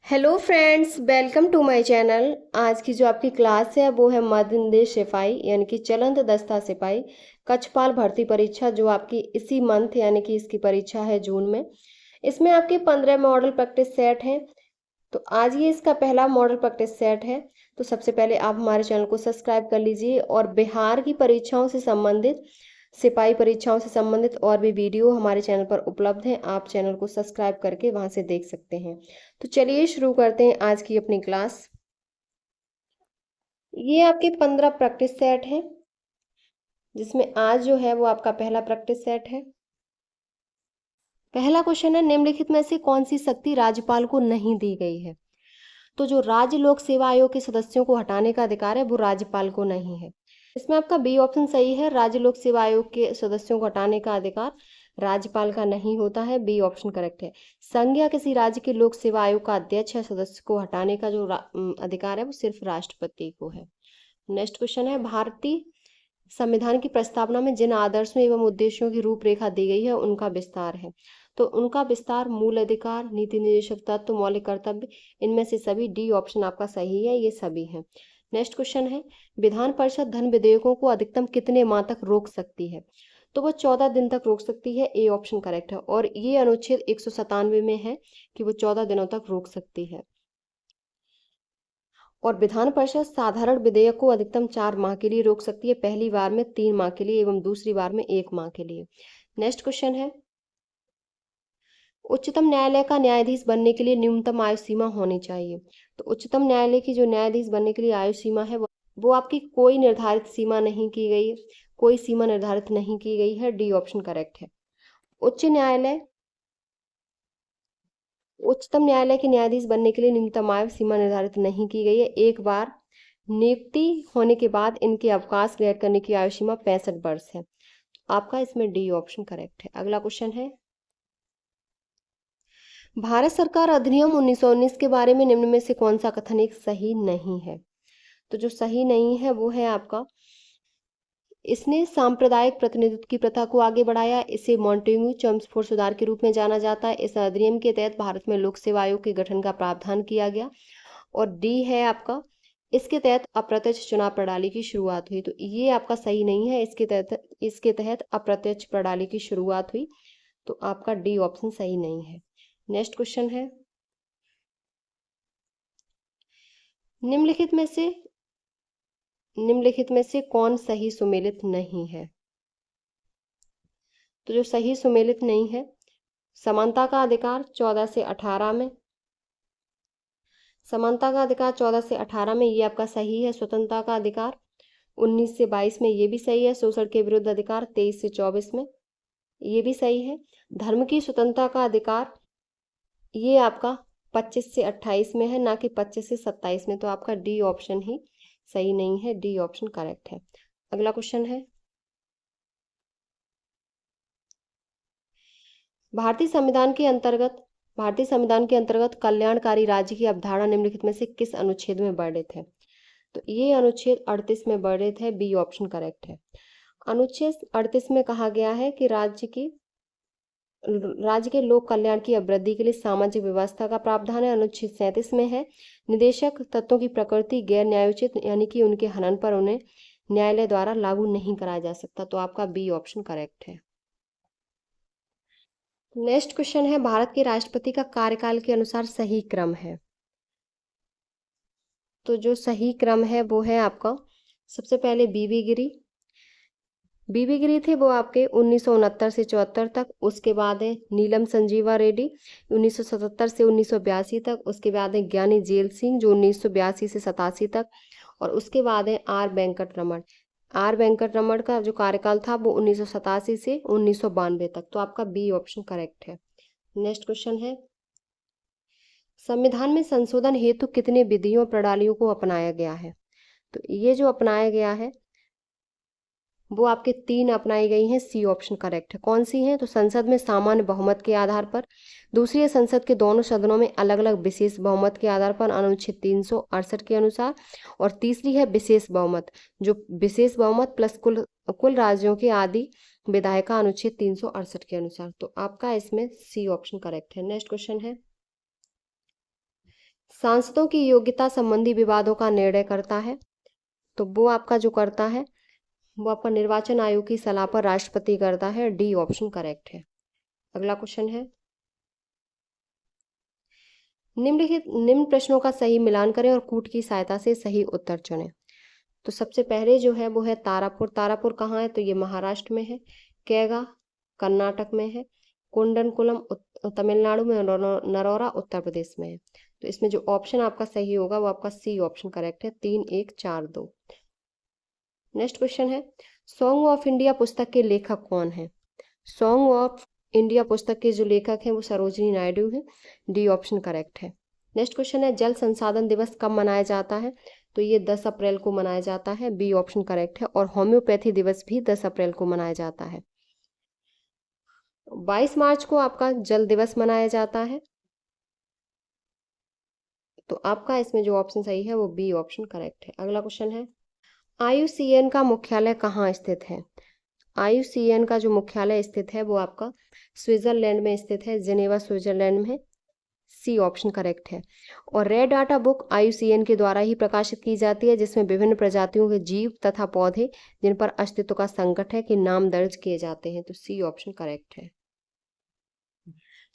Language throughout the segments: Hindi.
Hello friends, welcome to my channel. आज की जो आपकी क्लास है वो है मध्य प्रदेश सिपाही यानी कि चलंत दस्ता सिपाही कक्षपाल भर्ती परीक्षा, जो आपकी इसी मंथ यानी कि इसकी परीक्षा है जून में। इसमें आपके 15 मॉडल प्रैक्टिस सेट हैं। तो आज ये इसका पहला मॉडल प्रैक्टिस सेट है। तो सबसे पहले आप हमारे चैनल को सब्सक्राइब कर लीजिए और बिहार की परीक्षाओं से संबंधित, सिपाही परीक्षाओं से संबंधित और भी वीडियो हमारे चैनल पर उपलब्ध हैं। आप चैनल को सब्सक्राइब करके वहां से देख सकते हैं। तो चलिए शुरू करते हैं आज की अपनी क्लास। ये आपके 15 प्रैक्टिस सेट हैं, जिसमें आज जो है वो आपका पहला प्रैक्टिस सेट है। पहला क्वेश्चन है, निम्नलिखित में से कौन सी शक्ति राज्यपाल को नहीं दी गई है? तो जो राज्य लोक सेवा आयोग के सदस्यों को हटाने का अधिकार है वो राज्यपाल को नहीं है। इसमें आपका बी ऑप्शन सही है। राज्य लोक सेवा आयोग के सदस्यों को हटाने का अधिकार राज्यपाल का नहीं होता है। बी ऑप्शन करेक्ट है। संघ या किसी राज्य के लोक सेवा आयोग का अध्यक्ष या सदस्य को हटाने का जो अधिकार है वो सिर्फ राष्ट्रपति को है। नेक्स्ट क्वेश्चन है, भारतीय संविधान की प्रस्तावना में जिन आदर्शों एवं उद्देश्यों की रूपरेखा दी गई है उनका विस्तार है। तो उनका विस्तार मूल अधिकार, नीति निर्देशक तत्व, मौलिक कर्तव्य, इनमें से सभी। डी ऑप्शन आपका सही है, ये सभी हैं। नेक्स्ट क्वेश्चन है, विधान परिषद धन विधेयकों को अधिकतम कितने माह तक रोक सकती है? तो वो 14 दिन तक रोक सकती है। ए ऑप्शन करेक्ट है। और ये अनुच्छेद 197 में है कि वो 14 दिनों तक रोक सकती है। और विधान परिषद साधारण विधेयक को अधिकतम 4 माह के लिए रोक सकती है, पहली बार में 3 माह के लिए एवं दूसरी बार में 1 माह के लिए। नेक्स्ट क्वेश्चन है, उच्चतम न्यायालय का न्यायाधीश बनने के लिए न्यूनतम आयु सीमा होनी चाहिए। तो उच्चतम न्यायालय की जो न्यायाधीश बनने के लिए आयु सीमा है वो आपकी कोई निर्धारित सीमा नहीं की गई है, कोई सीमा निर्धारित नहीं की गई है। डी ऑप्शन करेक्ट है। उच्चतम न्यायालय के न्यायाधीश बनने के लिए न्यूनतम आयु सीमा निर्धारित नहीं की गई है। एक बार नियुक्ति होने के बाद इनके अवकाश ग्रहण करने की आयु सीमा 65 वर्ष है। आपका इसमें डी ऑप्शन करेक्ट है। अगला क्वेश्चन है, भारत सरकार अधिनियम 1919 के बारे में निम्न में से कौन सा कथन एक सही नहीं है? तो जो सही नहीं है वो है आपका, इसने सांप्रदायिक प्रतिनिधित्व की प्रथा को आगे बढ़ाया, इसे मॉन्टेग्यू चेम्सफोर्ड सुधार के रूप में जाना जाता है, इस अधिनियम के तहत भारत में लोक सेवा आयोग के गठन का प्रावधान किया गया। और डी है आपका, इसके तहत अप्रत्यक्ष चुनाव प्रणाली की शुरुआत हुई। तो ये आपका सही नहीं है। इसके तहत अप्रत्यक्ष प्रणाली की शुरुआत हुई। तो आपका डी ऑप्शन सही नहीं है। नेक्स्ट क्वेश्चन है, निम्नलिखित में से कौन सही सुमेलित नहीं है? तो जो सही सुमेलित नहीं है, समानता का अधिकार 14 से 18 में, समानता का अधिकार 14 से 18 में ये आपका सही है। स्वतंत्रता का अधिकार 19 से 22 में, ये भी सही है। शोषण के विरुद्ध अधिकार 23 से 24 में, ये भी सही है। धर्म की स्वतंत्रता का अधिकार ये आपका 25 से 28 में है, ना कि 25 से 27 में। तो आपका डी ऑप्शन ही सही नहीं है। डी ऑप्शन करेक्ट है। अगला क्वेश्चन है, भारतीय संविधान के अंतर्गत कल्याणकारी राज्य की अवधारणा निम्नलिखित में से किस अनुच्छेद में वर्णित है? तो ये अनुच्छेद 38 में वर्णित है। बी ऑप्शन करेक्ट है। अनुच्छेद 38 में कहा गया है कि राज्य के लोक कल्याण की अभिवृद्धि के लिए सामाजिक व्यवस्था का प्रावधान है। अनुच्छेद 37 में है, निदेशक तत्वों की प्रकृति गैर न्यायोचित यानी कि उनके हनन पर उन्हें न्यायालय द्वारा लागू नहीं कराया जा सकता। तो आपका बी ऑप्शन करेक्ट है। नेक्स्ट क्वेश्चन है, भारत के राष्ट्रपति का कार्यकाल के अनुसार सही क्रम है? तो जो सही क्रम है वो है आपका, सबसे पहले बीबी गिरी थे वो आपके 1969 से 74 तक। उसके बाद है नीलम संजीवा रेड्डी 1977 से 1982 तक। उसके बाद है ज्ञानी जेल सिंह जो 1982 से 87 तक। और उसके बाद है आर वेंकट रमण का जो कार्यकाल था वो 1987 से 1992 तक। तो आपका बी ऑप्शन करेक्ट है। नेक्स्ट क्वेश्चन है, संविधान में संशोधन हेतु कितने विधियों प्रणालियों को अपनाया गया है? तो ये जो अपनाया गया है वो आपके 3 अपनाई गई हैं। सी ऑप्शन करेक्ट है। कौन सी हैं? तो संसद में सामान्य बहुमत के आधार पर, दूसरी है संसद के दोनों सदनों में अलग अलग विशेष बहुमत के आधार पर अनुच्छेद 368 के अनुसार, और तीसरी है विशेष बहुमत, जो विशेष बहुमत प्लस कुल राज्यों के आदि विधायिका अनुच्छेद 368 के अनुसार। तो आपका इसमें सी ऑप्शन करेक्ट है। नेक्स्ट क्वेश्चन है, सांसदों की योग्यता संबंधी विवादों का निर्णय करता है? तो वो आपका जो करता है वो आपका निर्वाचन आयोग की सलाह पर राष्ट्रपति करता है। डी ऑप्शन करेक्ट है। अगला क्वेश्चन है, निम्न प्रश्नों का सही मिलान करें और कूट की सहायता से सही उत्तर चुनें। तो सबसे पहले जो है वो है तारापुर। तारापुर कहाँ है? तो ये महाराष्ट्र में है। कैगा कर्नाटक में है। कुंडनकुलम तमिलनाडु में, नरोरा उत्तर प्रदेश में है। तो इसमें जो ऑप्शन आपका सही होगा वो आपका सी ऑप्शन करेक्ट है। 3, 1, 4, 2। नेक्स्ट क्वेश्चन है, सॉन्ग ऑफ इंडिया पुस्तक के लेखक कौन है? सॉन्ग ऑफ इंडिया पुस्तक के जो लेखक हैं वो सरोजिनी नायडू हैं। डी ऑप्शन करेक्ट है। नेक्स्ट क्वेश्चन है, जल संसाधन दिवस कब मनाया जाता है? तो ये 10 अप्रैल को मनाया जाता है। बी ऑप्शन करेक्ट है। और होम्योपैथी दिवस भी 10 अप्रैल को मनाया जाता है। 22 मार्च को आपका जल दिवस मनाया जाता है। तो आपका इसमें जो ऑप्शन सही है वो बी ऑप्शन करेक्ट है। अगला क्वेश्चन है, IUCN का मुख्यालय कहाँ स्थित है? IUCN का जो मुख्यालय स्थित है वो आपका स्विट्जरलैंड में स्थित है। जिनेवा स्विट्जरलैंड में। सी ऑप्शन करेक्ट है। और रेड डाटा बुक IUCN के द्वारा ही प्रकाशित की जाती है, जिसमें विभिन्न प्रजातियों के जीव तथा पौधे जिन पर अस्तित्व का संकट है के नाम दर्ज किए जाते हैं। तो सी ऑप्शन करेक्ट है।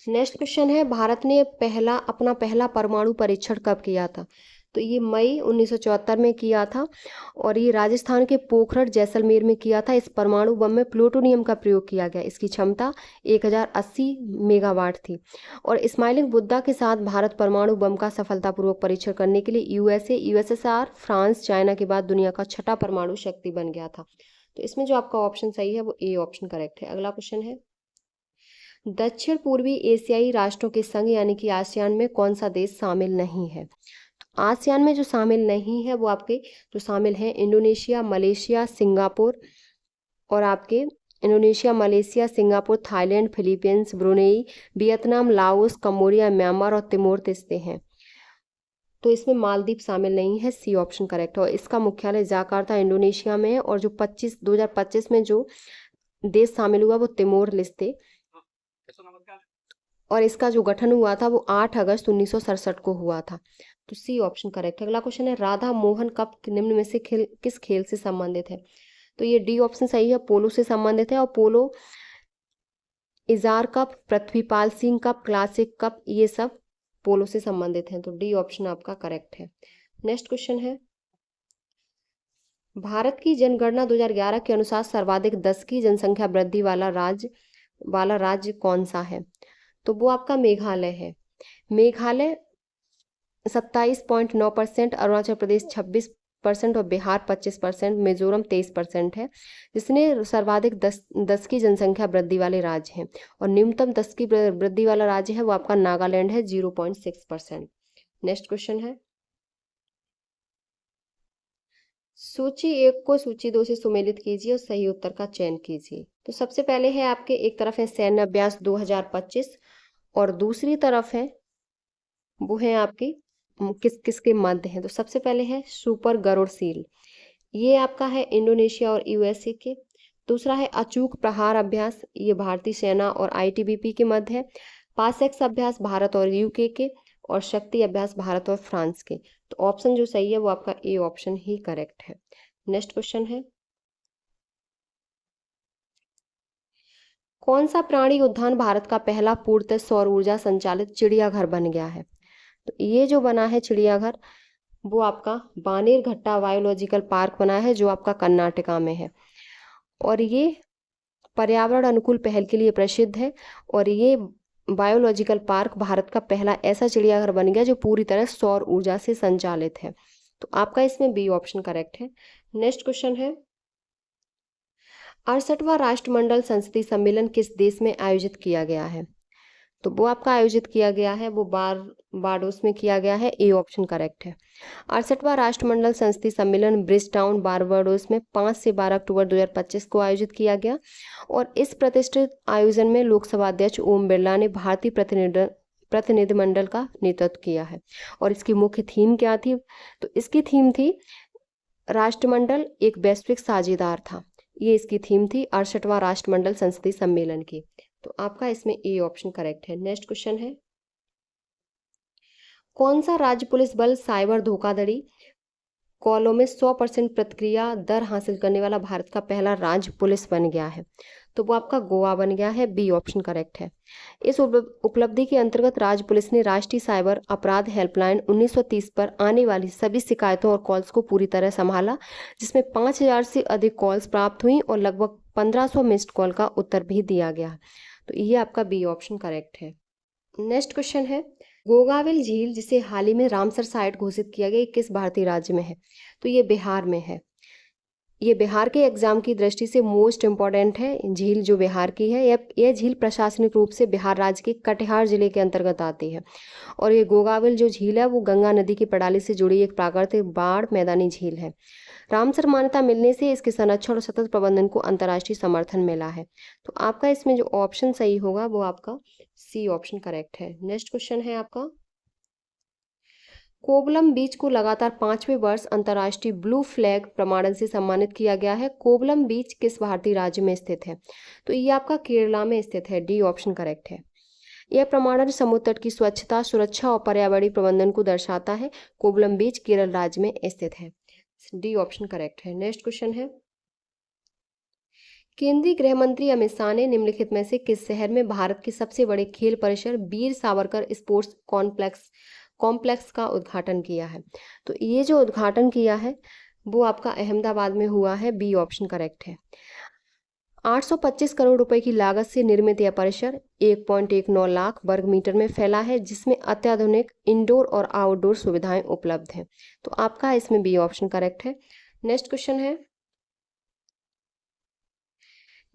नेक्स्ट क्वेश्चन है, भारत ने अपना पहला परमाणु परीक्षण कब किया था? तो ये मई 1974 में किया था और ये राजस्थान के पोखरण जैसलमेर में किया था। इस परमाणु बम में प्लूटोनियम का प्रयोग किया गया। इसकी क्षमता 1080 मेगावाट थी। और स्माइलिंग बुद्धा के साथ भारत परमाणु बम का सफलतापूर्वक परीक्षण करने के लिए USA, USSR, फ्रांस, चाइना के बाद दुनिया का छठा परमाणु शक्ति बन गया था। तो इसमें जो आपका ऑप्शन सही है वो ए ऑप्शन करेक्ट है। अगला क्वेश्चन है, दक्षिण पूर्वी एशियाई राष्ट्रों के संघ यानी कि आसियान में कौन सा देश शामिल नहीं है? तो आसियान में जो शामिल नहीं है वो आपके जो शामिल हैं इंडोनेशिया, मलेशिया, सिंगापुर और आपके Indonesia, Malaysia, Singapore, Thailand, Philippines, Brunei, Vietnam, Laos, Cambodia, Myanmar और तिमोर तिस्ते हैं। तो इसमें मालदीव शामिल नहीं है। सी ऑप्शन करेक्ट है। और इसका मुख्यालय जकार्ता इंडोनेशिया में है। और जो 2025 में जो देश शामिल हुआ वो तिमोर लिस्ते। और इसका जो गठन हुआ था वो 8 अगस्त 1967 को हुआ था। तो सी ऑप्शन करेक्ट है। अगला क्वेश्चन है, राधा मोहन कप निम्न में से किस खेल से संबंधित है? तो ये डी ऑप्शन सही है, पोलो से संबंधित है। और polo, Ezra cup, Prithvipal Singh cup, classic cup, ये सब पोलो से संबंधित हैं। तो डी ऑप्शन आपका करेक्ट है। नेक्स्ट क्वेश्चन है, भारत की जनगणना 2011 के अनुसार सर्वाधिक 10 की जनसंख्या वृद्धि वाला राज्य कौन सा है? तो वो आपका मेघालय है। मेघालय 27.9%, अरुणाचल प्रदेश 26% और बिहार 25%, मिजोरम 23% है, जिसने सर्वाधिक 10 की जनसंख्या वृद्धि वाले राज्य हैं। और न्यूनतम 10 की वृद्धि वाला राज्य है वो आपका नागालैंड है, 0.6%। नेक्स्ट क्वेश्चन है, सूची 1 को सूची 2 से सुमेलित कीजिए और सही उत्तर का चयन कीजिए। तो सबसे पहले है आपके, एक तरफ है सैन्य अभ्यास 2025 और दूसरी तरफ है वो है आपकी किसके मध्य है। तो सबसे पहले है सुपर गरुड़ सील, ये आपका है इंडोनेशिया और USA के। दूसरा है अचूक प्रहार अभ्यास, ये भारतीय सेना और ITBP के मध्य है। पासेक्स अभ्यास भारत और UK के। और शक्ति अभ्यास भारत और फ्रांस के। तो ऑप्शन जो सही है वो आपका ए ऑप्शन ही करेक्ट है। नेक्स्ट क्वेश्चन है, कौन सा प्राणी उद्यान भारत का पहला पूर्णतः सौर ऊर्जा संचालित चिड़ियाघर बन गया है? तो ये जो बना है चिड़ियाघर वो आपका बानेरघट्टा बायोलॉजिकल पार्क बना है, जो आपका कर्नाटका में है। और ये पर्यावरण अनुकूल पहल के लिए प्रसिद्ध है। और ये बायोलॉजिकल पार्क भारत का पहला ऐसा चिड़ियाघर बन गया जो पूरी तरह सौर ऊर्जा से संचालित है। तो आपका इसमें बी ऑप्शन करेक्ट है। नेक्स्ट क्वेश्चन है, 68वां राष्ट्रमंडल संसदीय सम्मेलन किस देश में आयोजित किया गया है? तो वो आपका आयोजित किया गया है वो बारबाडोस में किया गया है। ए ऑप्शन करेक्ट है। 68वां राष्ट्रमंडल संसदीय सम्मेलन ब्रिजटाउन बारबाडोस में 5 से 12 अक्टूबर 2025 को आयोजित किया गया। और इस प्रतिष्ठित आयोजन में लोकसभा अध्यक्ष ओम बिरला ने भारतीय प्रतिनिधिमंडल का नेतृत्व किया है। और इसकी मुख्य थीम क्या थी? तो इसकी थीम थी राष्ट्रमंडल एक वैश्विक साझेदार था। ये इसकी थीम थी 68वां राष्ट्रमंडल संसदीय सम्मेलन की। तो आपका इसमें ए ऑप्शन करेक्ट है। नेक्स्ट क्वेश्चन है, कौन सा राज्य पुलिस बल साइबर धोखाधड़ी कॉलों में 100% प्रतिक्रिया दर हासिल करने वाला भारत का पहला राज्य पुलिस बन गया है? तो वो आपका गोवा बन गया है। बी ऑप्शन करेक्ट है। इस उपलब्धि के अंतर्गत राज्य पुलिस ने राष्ट्रीय साइबर अपराध हेल्पलाइन 1930 पर आने वाली सभी शिकायतों और कॉल्स को पूरी तरह संभाला, जिसमें 5000 से अधिक कॉल्स प्राप्त हुई और लगभग 1500 मिस्ड कॉल का उत्तर भी दिया गया। तो ये आपका बी ऑप्शन करेक्ट है। नेक्स्ट क्वेश्चन है, गोगावेल झील जिसे हाल ही में रामसर साइट घोषित किया गया, किस भारतीय राज्य में है? तो ये बिहार में है। ये बिहार के एग्जाम की दृष्टि से मोस्ट इम्पॉर्टेंट है झील जो बिहार की है। यह झील प्रशासनिक रूप से बिहार राज्य के कटिहार जिले के अंतर्गत आती है और ये गोगावेल जो झील है वो गंगा नदी की प्रणाली से जुड़ी एक प्राकृतिक बाढ़ मैदानी झील है। रामसर मान्यता मिलने से इसके संरक्षण और सतत प्रबंधन को अंतर्राष्ट्रीय समर्थन मिला है। तो आपका इसमें जो ऑप्शन सही होगा वो आपका सी ऑप्शन करेक्ट है। नेक्स्ट क्वेश्चन है आपका, कोवलम बीच को लगातार 5वें वर्ष अंतर्राष्ट्रीय ब्लू फ्लैग प्रमाणन से सम्मानित किया गया है। कोवलम बीच किस भारतीय राज्य में स्थित है? तो ये आपका केरला में स्थित है। डी ऑप्शन करेक्ट है। यह प्रमाणन समुद्र तट की स्वच्छता, सुरक्षा और पर्यावरणीय प्रबंधन को दर्शाता है। कोवलम बीच केरल राज्य में स्थित है। डी ऑप्शन करेक्ट है। नेक्स्ट क्वेश्चन है, केंद्रीय गृह मंत्री अमित शाह ने निम्नलिखित में से किस शहर में भारत के सबसे बड़े खेल परिसर वीर सावरकर स्पोर्ट्स कॉम्प्लेक्स का उद्घाटन किया है? तो ये जो उद्घाटन किया है वो आपका अहमदाबाद में हुआ है। बी ऑप्शन करेक्ट है। 825 करोड़ रुपए की लागत से निर्मित यह परिसर 1.19 लाख वर्ग मीटर में फैला है, जिसमें अत्याधुनिक इंडोर और आउटडोर सुविधाएं उपलब्ध हैं। तो आपका इसमें बी ऑप्शन करेक्ट है। नेक्स्ट क्वेश्चन है,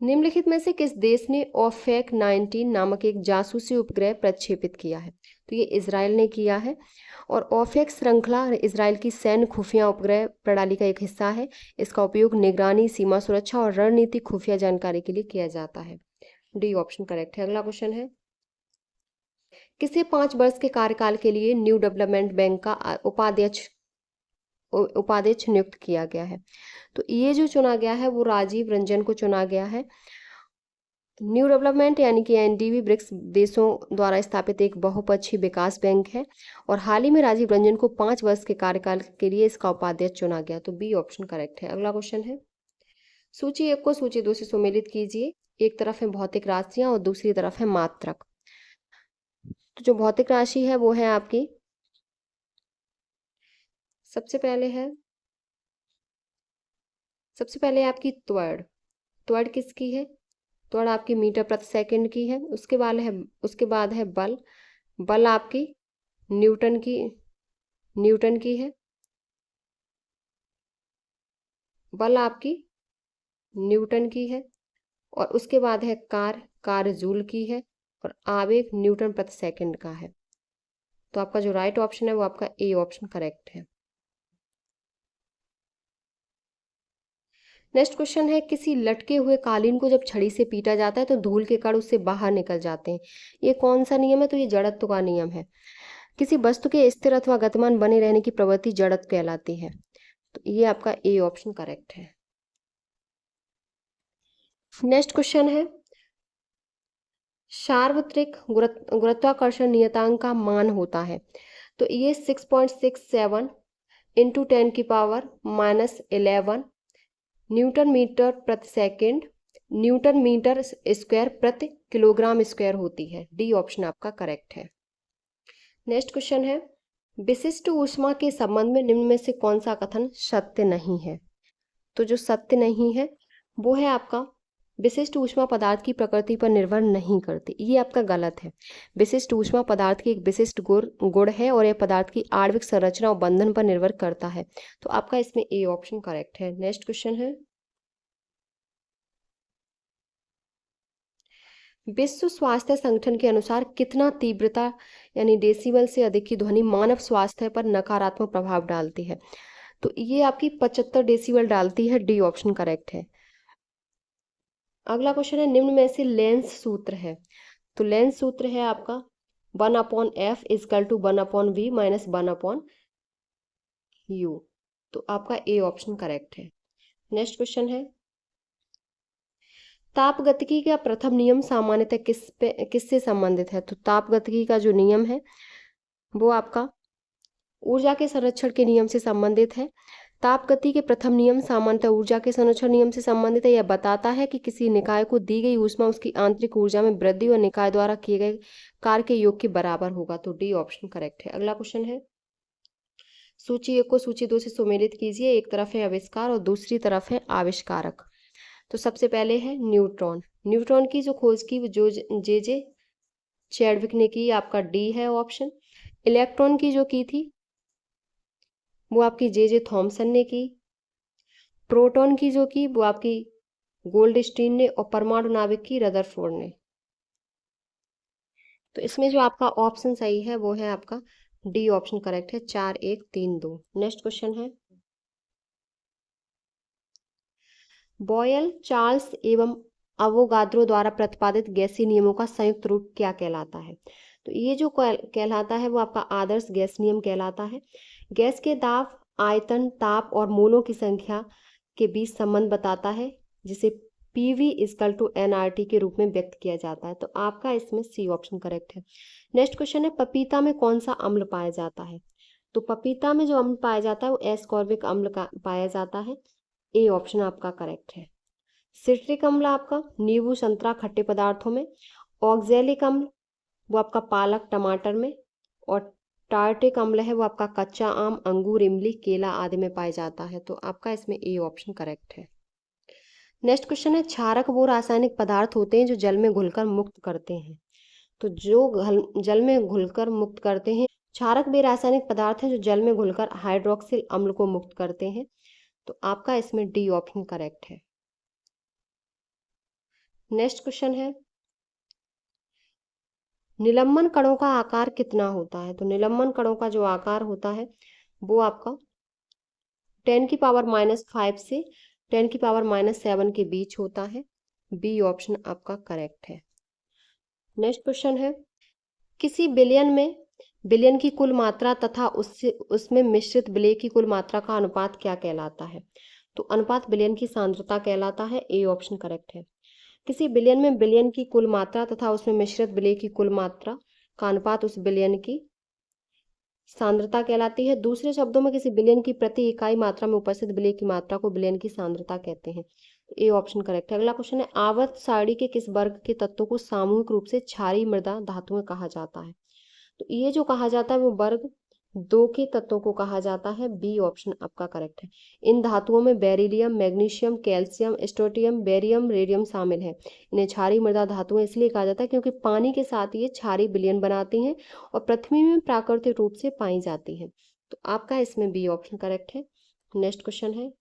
निम्नलिखित में से किस देश ने ओफेक 19 नामक एक जासूसी उपग्रह प्रक्षेपित किया है? तो ये इजराइल ने किया है और ओफेक श्रृंखला इजराइल की सैन्य खुफिया उपग्रह प्रणाली का एक हिस्सा है। इसका उपयोग निगरानी, सीमा सुरक्षा और रणनीतिक खुफिया जानकारी के लिए किया जाता है। डी ऑप्शन करेक्ट है। अगला क्वेश्चन है, किसे 5 वर्ष के कार्यकाल के लिए न्यू डेवलपमेंट बैंक का उपाध्यक्ष नियुक्त किया गया है? तो ये जो चुना गया है वो राजीव रंजन को चुना गया है। न्यू डेवलपमेंट यानी कि एनडीबी ब्रिक्स देशों द्वारा स्थापित एक बहुपक्षीय विकास बैंक है और हाल ही में राजीव रंजन को 5 वर्ष के कार्यकाल के लिए इसका उपाध्यक्ष चुना गया। तो बी ऑप्शन करेक्ट है। अगला क्वेश्चन है, सूची 1 को सूची 2 से सुमेलित कीजिए। एक तरफ है भौतिक राशियां और दूसरी तरफ है मात्रक। तो जो भौतिक राशि है वो है आपकी, सबसे पहले आपकी त्वरण किसकी है? त्वरण आपकी मीटर प्रति सेकंड की है। उसके बाद है बल आपकी न्यूटन की है। बल आपकी न्यूटन की है और उसके बाद है कार जूल की है और आवेग न्यूटन प्रति सेकंड का है। तो आपका जो राइट ऑप्शन है वो आपका ए ऑप्शन करेक्ट है। नेक्स्ट क्वेश्चन है, किसी लटके हुए कालीन को जब छड़ी से पीटा जाता है तो धूल के कण उससे बाहर निकल जाते हैं। ये कौन सा नियम है? तो ये जड़त्व का नियम है। किसी वस्तु के स्थिर अथवा गतिमान बने रहने की प्रवृत्ति जड़त्व कहलाती है। तो ये आपका ए ऑप्शन करेक्ट है। नेक्स्ट क्वेश्चन है, सार्वत्रिक गुरुत्वाकर्षण नियतांक का मान होता है। तो ये 6.67 इंटू 10 की पावर -11 न्यूटन मीटर प्रति सेकंड न्यूटन मीटर स्क्वायर प्रति किलोग्राम स्क्वायर होती है। डी ऑप्शन आपका करेक्ट है। नेक्स्ट क्वेश्चन है, विशिष्ट ऊष्मा के संबंध में निम्न में से कौन सा कथन सत्य नहीं है? तो जो सत्य नहीं है वो है आपका, विशिष्ट ऊष्मा पदार्थ की प्रकृति पर निर्भर नहीं करती। ये आपका गलत है। विशिष्ट ऊष्मा पदार्थ की एक विशिष्ट गुण है और यह पदार्थ की आणविक संरचना और बंधन पर निर्भर करता है। तो आपका इसमें ए ऑप्शन करेक्ट है। नेक्स्ट क्वेश्चन है, विश्व स्वास्थ्य संगठन के अनुसार कितना तीव्रता यानी डेसिबल से अधिक की ध्वनि मानव स्वास्थ्य पर नकारात्मक प्रभाव डालती है? तो ये आपकी 75 डेसिबल डालती है। डी ऑप्शन करेक्ट है। अगला क्वेश्चन है, निम्न में से लेंस सूत्र है। तो लेंस सूत्र है आपका 1/f = 1/v - 1/u। तो आपका ए ऑप्शन करेक्ट है। नेक्स्ट क्वेश्चन है, तापगतिकी का प्रथम नियम सामान्यतः किससे संबंधित है? तो तापगतिकी का जो नियम है वो आपका ऊर्जा के संरक्षण के नियम से संबंधित है। ताप गति के प्रथम नियम सामान्यतः ऊर्जा के संरक्षण नियम से संबंधित है। यह बताता है कि किसी निकाय को दी गई ऊष्मा उसकी आंतरिक ऊर्जा में वृद्धि और निकाय द्वारा किए गए कार्य के योग के बराबर होगा। तो डी ऑप्शन करेक्ट है। अगला क्वेश्चन है, सूची 1 को सूची 2 से सुमेलित कीजिए। एक तरफ है आविष्कार और दूसरी तरफ है आविष्कारक। तो सबसे पहले है न्यूट्रॉन। न्यूट्रॉन की जो खोज की वो जो जे चैडविक ने की, आपका डी है ऑप्शन। इलेक्ट्रॉन की जो की थी वो आपकी जे थॉमसन ने की। प्रोटॉन की जो की वो आपकी गोल्डस्टीन ने, और परमाणु नाभिक की रदरफोर्ड ने। तो इसमें जो आपका ऑप्शन सही है वो है आपका डी ऑप्शन करेक्ट है। 4-1-3-2। नेक्स्ट क्वेश्चन है, बॉयल, चार्ल्स एवं अवोगाद्रो द्वारा प्रतिपादित गैसीय नियमों का संयुक्त रूप क्या कहलाता है? तो ये जो कहलाता है वो आपका आदर्श गैस नियम कहलाता है। गैस के दाब, आयतन, ताप और मोलों की संख्या के बीच संबंध बताता है, जिसे पीवी इजकल टू एनआरटी के रूप में व्यक्त किया जाता है। तो आपका इसमें सी ऑप्शन करेक्ट है। नेक्स्ट क्वेश्चन है, पपीता में कौन सा अम्ल पाया जाता है? तो पपीता में जो अम्ल पाया जाता है वो एस्कॉर्बिक अम्ल का पाया जाता है। ए ऑप्शन आपका करेक्ट है। सिट्रिक अम्ल आपका नींबू, संतरा, खट्टे पदार्थों में। ऑक्जेलिक अम्ल वो आपका पालक, टमाटर में। और टार्टिक अम्ल है वो आपका कच्चा आम, अंगूर, इमली, केला आदि में पाया जाता है। तो आपका इसमें ए ऑप्शन करेक्ट है। नेक्स्ट क्वेश्चन है, क्षारक वो रासायनिक पदार्थ होते हैं जो जल में घुलकर मुक्त करते हैं। तो जो जल में घुलकर मुक्त करते हैं, क्षारक वे रासायनिक पदार्थ हैं जो जल में घुलकर हाइड्रोक्सिल अम्ल को मुक्त करते हैं। तो आपका इसमें डी ऑप्शन करेक्ट है। नेक्स्ट क्वेश्चन है, निलंबन कणों का आकार कितना होता है? तो निलंबन कणों का जो आकार होता है वो आपका 10⁻⁵ से 10⁻⁷ के बीच होता है। बी ऑप्शन आपका करेक्ट है। नेक्स्ट क्वेश्चन है, किसी बिलियन की कुल मात्रा तथा उसमें मिश्रित विलेय की कुल मात्रा का अनुपात क्या कहलाता है? तो अनुपात बिलियन की सांद्रता कहलाता है। ए ऑप्शन करेक्ट है। किसी बिलियन में बिलियन की कुल मात्रा तथा उसमें मिश्रित विलेय की कुल मात्रा का अनुपात उस बिलियन की सांद्रता कहलाती है। दूसरे शब्दों में किसी बिलियन की प्रति इकाई मात्रा में उपस्थित विलेय की मात्रा को बिलियन की सांद्रता कहते हैं। ए ऑप्शन करेक्ट है। अगला क्वेश्चन है, आवर्त सारणी के किस वर्ग के तत्वों को सामूहिक रूप से क्षारीय मृदा धातुएं कहा जाता है? तो ये जो कहा जाता है वो वर्ग 2 के तत्वों को कहा जाता है। बी ऑप्शन आपका करेक्ट है। इन धातुओं में beryllium, magnesium, calcium, strontium, barium, radium शामिल है। इन्हें क्षारीय मृदा धातुएं इसलिए कहा जाता है क्योंकि पानी के साथ ये क्षारीय विलयन बनाती हैं और पृथ्वी में प्राकृतिक रूप से पाई जाती हैं। तो आपका इसमें बी ऑप्शन करेक्ट है। नेक्स्ट क्वेश्चन है,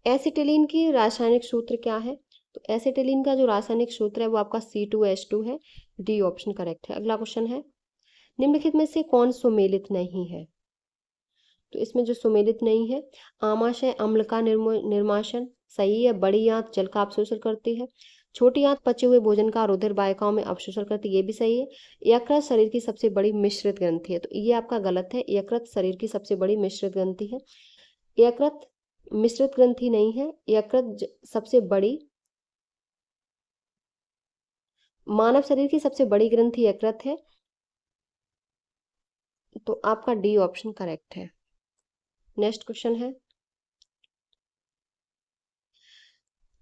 एसिटिलीन की रासायनिक सूत्र क्या है? तो एसिटिलीन का जो रासायनिक सूत्र है वो आपका C2H2 है। डी ऑप्शन करेक्ट है। अगला क्वेश्चन है, निम्नलिखित में से कौन सुमेलित नहीं है? तो इसमें जो सुमेलित नहीं है, आमाशय अम्ल का निर्माशन सही है। बड़ी आंत जल का अवशोषण करती है। छोटी आंत पचे हुए भोजन का रुधिर वाहिकाओं में अवशोषण करती है, ये भी सही है। यकृत शरीर की सबसे बड़ी मिश्रित ग्रंथि है। तो ये आपका गलत है। यकृत शरीर की सबसे बड़ी मिश्रित ग्रंथि है। यकृत मिश्रित ग्रंथि नहीं है। यकृत सबसे बड़ी, मानव शरीर की सबसे बड़ी ग्रंथि यकृत है। तो आपका डी ऑप्शन करेक्ट है। नेक्स्ट क्वेश्चन है,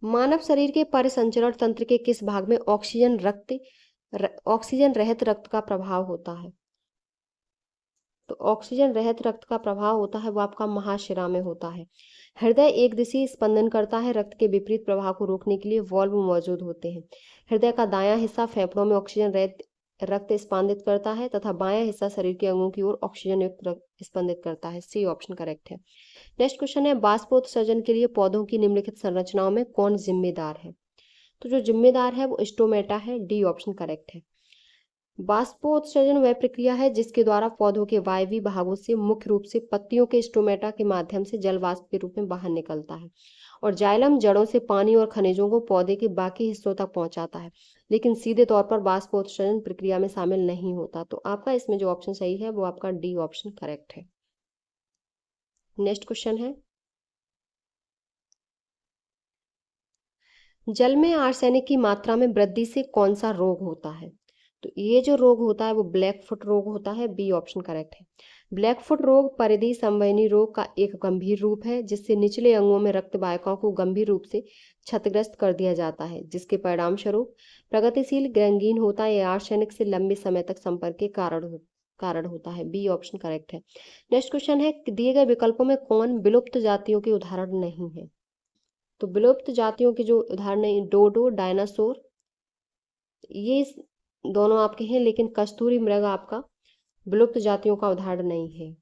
मानव शरीर के परिसंचरण तंत्र के किस भाग में ऑक्सीजन रहित रक्त का प्रभाव होता है? तो ऑक्सीजन रहित रक्त का प्रभाव होता है वो आपका महाशिरा में होता है। हृदय एक दिशा स्पंदन करता है। रक्त के विपरीत प्रवाह को रोकने के लिए वाल्व मौजूद होते हैं। हृदय का दायां हिस्सा फेफड़ों में ऑक्सीजन रहित रक्त स्पंदित करता है तथा बायां हिस्सा शरीर के अंगों की ओर ऑक्सीजन युक्त रक्त स्पंदित करता है। सी ऑप्शन करेक्ट है। नेक्स्ट क्वेश्चन है, बाष्पोत्सर्जन के लिए पौधों की निम्नलिखित संरचनाओं में कौन जिम्मेदार है? तो जो जिम्मेदार है वो स्टोमेटा है। डी ऑप्शन करेक्ट है। बाष्पोत्सर्जन वह प्रक्रिया है जिसके द्वारा पौधों के वायवीय भागों से मुख्य रूप से पत्तियों के स्टोमेटा के माध्यम से जल वाष्प के रूप में बाहर निकलता है और जाइलम जड़ों से पानी और खनिजों को पौधे के बाकी हिस्सों तक पहुंचाता है, लेकिन सीधे तौर पर बाष्पोत्सर्जन प्रक्रिया में शामिल नहीं होता। तो आपका इसमें जो ऑप्शन सही है वो आपका डी ऑप्शन करेक्ट है। नेक्स्ट क्वेश्चन है, जल में आर्सेनिक की मात्रा में वृद्धि से कौन सा रोग होता है? तो ये जो रोग होता है वो ब्लैक फुट रोग होता है, बी ऑप्शन करेक्ट है। ब्लैक फुट रोग परिधि संवहनी रोग का एक गंभीर रूप है जिससे निचले अंगों में रक्त वाहिकाओं को गंभीर रूप से क्षतिग्रस्त कर दिया जाता है, जिसके परिणाम स्वरूप प्रगतिशील गैंग्रीन होता है या आर्सेनिक से लंबे समय तक संपर्क के कारण होता है, बी ऑप्शन करेक्ट है। नेक्स्ट क्वेश्चन है, दिए गए विकल्पों में कौन विलुप्त जातियों के उदाहरण नहीं है? तो विलुप्त जातियों के जो उदाहरण है, डोडो, डायनासोर, ये दोनों आपके हैं, लेकिन कस्तूरी मृग आपका विलुप्त जातियों का उदाहरण नहीं है।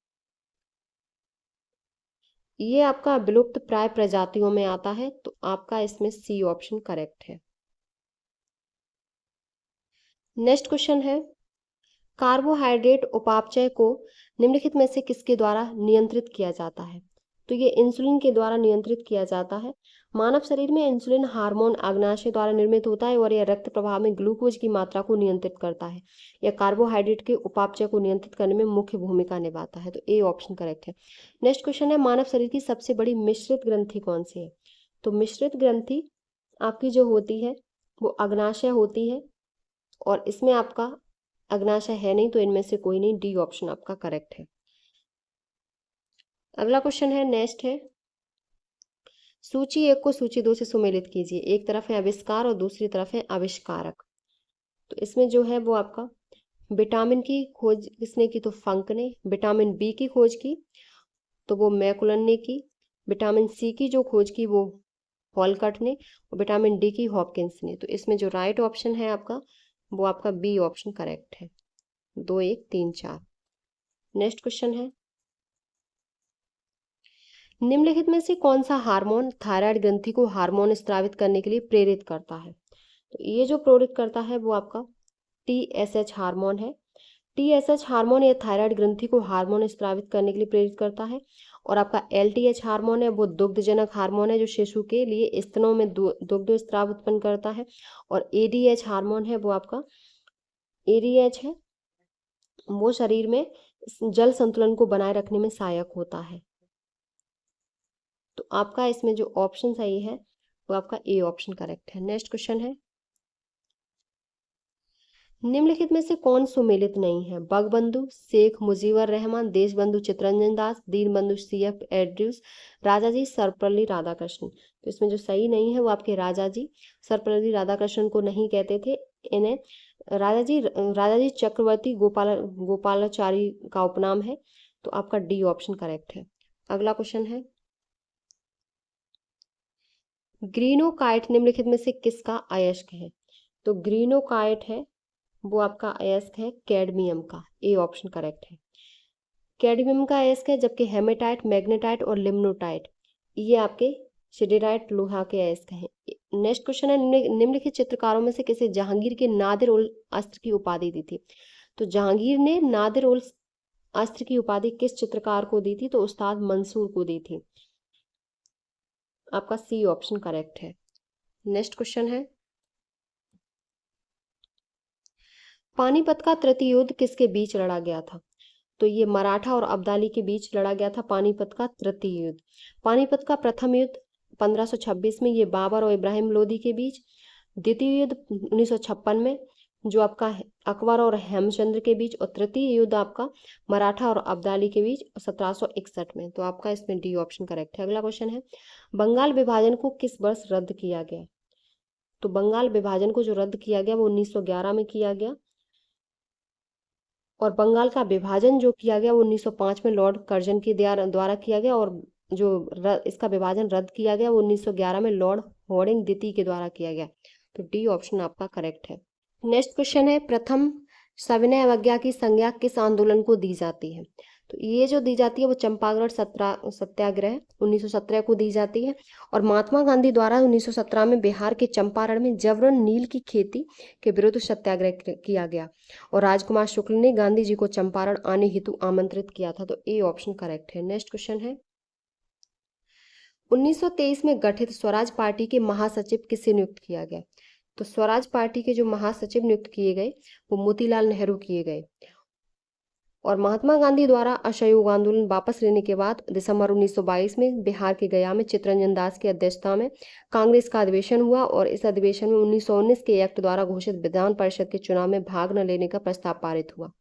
ये आपका विलुप्त प्राय प्रजातियों में आता है, तो आपका इसमें सी ऑप्शन करेक्ट है। नेक्स्ट क्वेश्चन है, कार्बोहाइड्रेट उपापचय को निम्नलिखित में से किसके द्वारा नियंत्रित किया जाता है? तो ये इंसुलिन के द्वारा नियंत्रित किया जाता है। मानव शरीर में इंसुलिन हार्मोन अग्नाशय द्वारा निर्मित होता है और यह रक्त प्रवाह में ग्लूकोज की मात्रा को नियंत्रित करता है। यह कार्बोहाइड्रेट के उपापचय को नियंत्रित करने में मुख्य भूमिका निभाता है, तो ए ऑप्शन करेक्ट है। नेक्स्ट क्वेश्चन है, मानव शरीर की सबसे बड़ी मिश्रित ग्रंथि कौन सी है? तो मिश्रित ग्रंथि आपकी जो होती है वो अग्नाशय होती है, और इसमें आपका अग्नाशय है नहीं, तो इनमें से कोई नहीं, डी ऑप्शन आपका करेक्ट है। अगला क्वेश्चन है, नेक्स्ट है, सूची 1 को सूची 2 से सुमेलित कीजिए। एक तरफ है आविष्कार और दूसरी तरफ है आविष्कारक। तो इसमें जो है वो आपका विटामिन की खोज किसने की? तो फंक ने। विटामिन बी की खोज की तो वो मैकुलन ने की। विटामिन सी की जो खोज की वो हॉलकट ने, और विटामिन डी की हॉपकिंस ने। तो इसमें जो राइट ऑप्शन है आपका वो आपका बी ऑप्शन करेक्ट है। 2 1 3 4। नेक्स्ट क्वेश्चन है, निम्नलिखित में से कौन सा हार्मोन थायराइड ग्रंथि को हार्मोन स्रावित करने के लिए प्रेरित करता है? तो ये जो प्रेरित करता है वो आपका TSH हार्मोन है। TSH हार्मोन ये थायराइड ग्रंथि को हार्मोन स्रावित करने के लिए प्रेरित करता है। और आपका LTH हार्मोन है वो दुग्धजनक हार्मोन है जो शिशु के लिए स्तनों में दुग्ध स्राव उत्पन्न करता है। और ADH हार्मोन है वो आपका ADH है, वो शरीर में जल संतुलन को बनाए रखने में सहायक होता है। तो आपका इसमें जो ऑप्शन सही है वो आपका ए ऑप्शन करेक्ट है। नेक्स्ट क्वेश्चन है, निम्नलिखित में से कौन सुमेलित नहीं है? बगबंधु, शेख मुजीबर रहमान, देशबंधु चित्तरंजन दास, दीनबंधु CF एड्रयूस, राजाजी सर्वपल्ली राधाकृष्णन। तो इसमें जो सही नहीं है वो आपके राजाजी सर्वपल्ली राधाकृष्णन को नहीं कहते थे, इन्हें राजाजी चक्रवर्ती गोपालाचारी का उपनाम है। तो आपका डी ऑप्शन करेक्ट है। अगला क्वेश्चन है, ग्रीनोकाइट निम्नलिखित में से किसका अयस्क है? तो ग्रीनोकाइट है वो आपका अयस्क है कैडमियम का, ए ऑप्शन करेक्ट है। कैडमियम का अयस्क है, जबकि हेमेटाइट, मैग्नेटाइट और लिम्नोटाइट ये आपके सिडेराइट लोहा के अयस्क हैं। नेक्स्ट क्वेश्चन है, निम्नलिखित चित्रकारों में से किसे जहांगीर के नादिर उल अस्त्र की उपाधि दी थी? तो जहांगीर ने नादिर उल अस्त्र की उपाधि किस चित्रकार को दी थी? तो उस्ताद मंसूर को दी थी। आपका सी ऑप्शन करेक्ट है। नेक्स्ट क्वेश्चन है, पानीपत का तृतीय युद्ध किसके बीच लड़ा गया था? तो ये मराठा और अब्दाली के बीच लड़ा गया था पानीपत का तृतीय युद्ध। पानीपत का प्रथम युद्ध 1526 में ये बाबर और इब्राहिम लोदी के बीच। द्वितीय युद्ध 1956 में जो आपका अकबर और हेमचंद्र के बीच। और तृतीय युद्ध आपका मराठा और अब्दाली के बीच 1761 में। तो आपका इसमें डी ऑप्शन करेक्ट है। अगला क्वेश्चन है, बंगाल विभाजन को किस वर्ष रद्द किया गया? तो बंगाल विभाजन को जो रद्द किया गया वो 1911 में किया गया। और बंगाल का विभाजन जो किया गया वो 1905 में लॉर्ड कर्जन के द्वारा किया गया। और जो इसका विभाजन रद्द किया गया वो 1911 में लॉर्ड हॉर्डिंग द्वितीय के द्वारा किया गया। तो डी ऑप्शन आपका करेक्ट है। नेक्स्ट क्वेश्चन है, प्रथम सविनय अवज्ञा की संज्ञा किस आंदोलन को दी जाती है? तो ये जो दी जाती है वो चंपारण सत्याग्रह 1917 को दी जाती है। और महात्मा गांधी द्वारा 1917 में बिहार के चंपारण में जबरन नील की खेती के विरुद्ध सत्याग्रह किया गया। और राजकुमार शुक्ल ने गांधी जी को चंपारण आने हेतु आमंत्रित किया था। तो ए ऑप्शन करेक्ट है। नेक्स्ट क्वेश्चन है, 1923 में गठित स्वराज पार्टी के महासचिव किसे नियुक्त किया गया? तो स्वराज पार्टी के जो महासचिव नियुक्त किए गए वो मोतीलाल नेहरू किए गए। और महात्मा गांधी द्वारा असहयोग आंदोलन वापस लेने के बाद दिसंबर 1922 में बिहार के गया में चित्तरंजन दास की अध्यक्षता में कांग्रेस का अधिवेशन हुआ और इस अधिवेशन में 1919 के एक्ट द्वारा घोषित विधान परिषद के चुनाव में भाग न लेने का प्रस्ताव पारित हुआ।